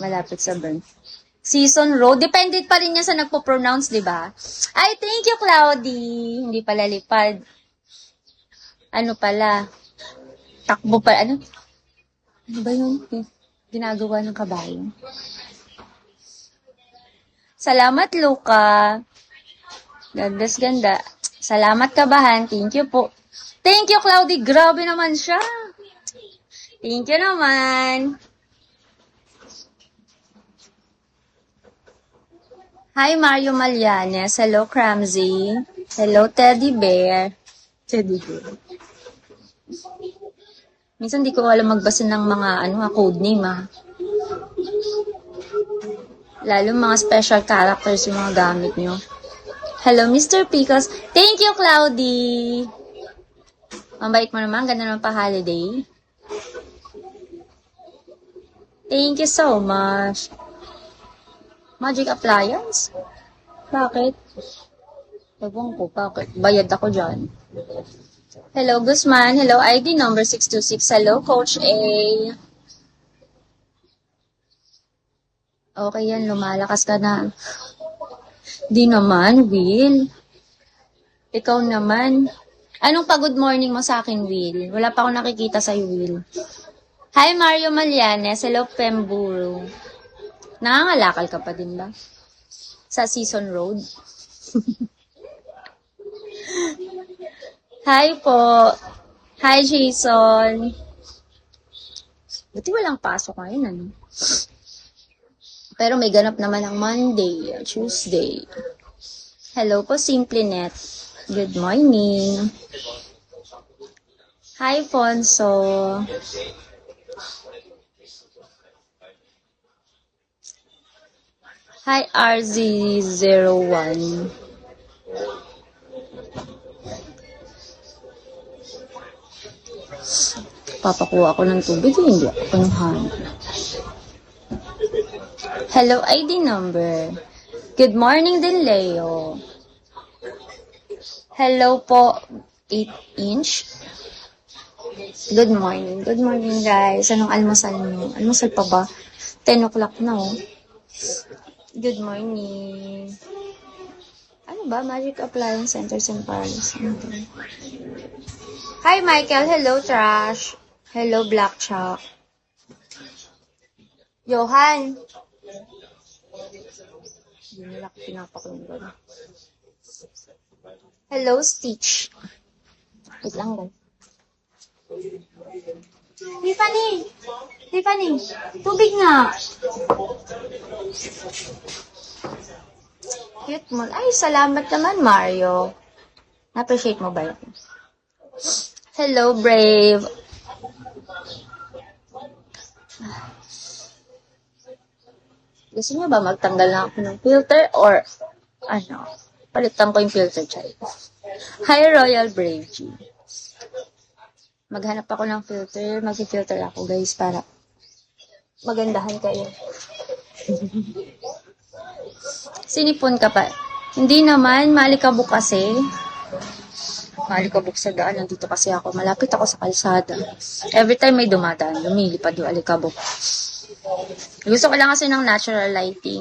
Malapit sa burn. Season Road. Depende pa rin yan sa nagpo-pronounce, di ba? Ay, thank you, Cloudy. Hindi pala lipad. Ano pala? Takbo pa. Ano? Ano ba yun? Ginagawa ng kabayo. Salamat, Luca. God bless, ganda. Salamat, kabahan. Thank you po. Thank you, Cloudy. Grabe naman siya. Thank you naman. Hi, Mario Malianes. Hello, Cramsy. Hello, Teddy Bear. Teddy Bear. Minsan di ko alam magbasa ng mga code name, Lalo mga special characters yung mga gamit nyo. Hello, Mr. Pickles. Thank you, Cloudy. Mabait mo naman. Ganda naman pa holiday. Thank you so much. Magic appliance? Bakit? Ewan ko, bakit? Bayad ako dyan. Hello, Guzman. Hello, ID number 626. Hello, Coach A. Okay yan, lumalakas ka na. Di naman, Will. Ikaw naman. Anong pa-good morning mo sa akin, Will? Wala pa akong nakikita sa'yo, Will. Hi, Mario Malianes. Hello, Pemburo. Nangangalakal ka pa din ba? Sa Season Road? Hi po. Hi, Jason. Buti walang pasok ngayon, Pero may ganap naman ang Monday, Tuesday. Hello po, SimplyNet. Good morning. Hi, Fonso. Hi, RZ01. Papakuha ako ng tubig, hindi ako pinuhan. Hello, ID number. Good morning din, Leo. Hello po, 8-inch. Good morning. Good morning, guys. Anong almusal mo? Almusal pa ba? 10 o'clock na, Good morning. Ano ba? Magic Appliance Centers and Parlors. Hi, Michael. Hello, Trash. Hello, Black Chalk. Johan. Hindi nila ko pinapakinggan. Hello, Stitch. Wait lang, guys. Tiffany! Tiffany! Tubig nga! Cute mo. Ay, salamat naman, Mario. Na-appreciate mo ba yun? Hello, Brave. Gusto niyo ba magtanggal na ako ng filter or palitan ko yung filter, chay. Hi, Royal Brave G. Maghanap ako ng filter. Mag-filter ako, guys, para magandahan kayo. Sinipon ka pa. Hindi naman, maalikabok kasi. Maalikabok sa daan. Nandito kasi ako. Malapit ako sa kalsada. Every time may dumadaan, lumilipad yung alikabok. Gusto ko lang kasi ng natural lighting.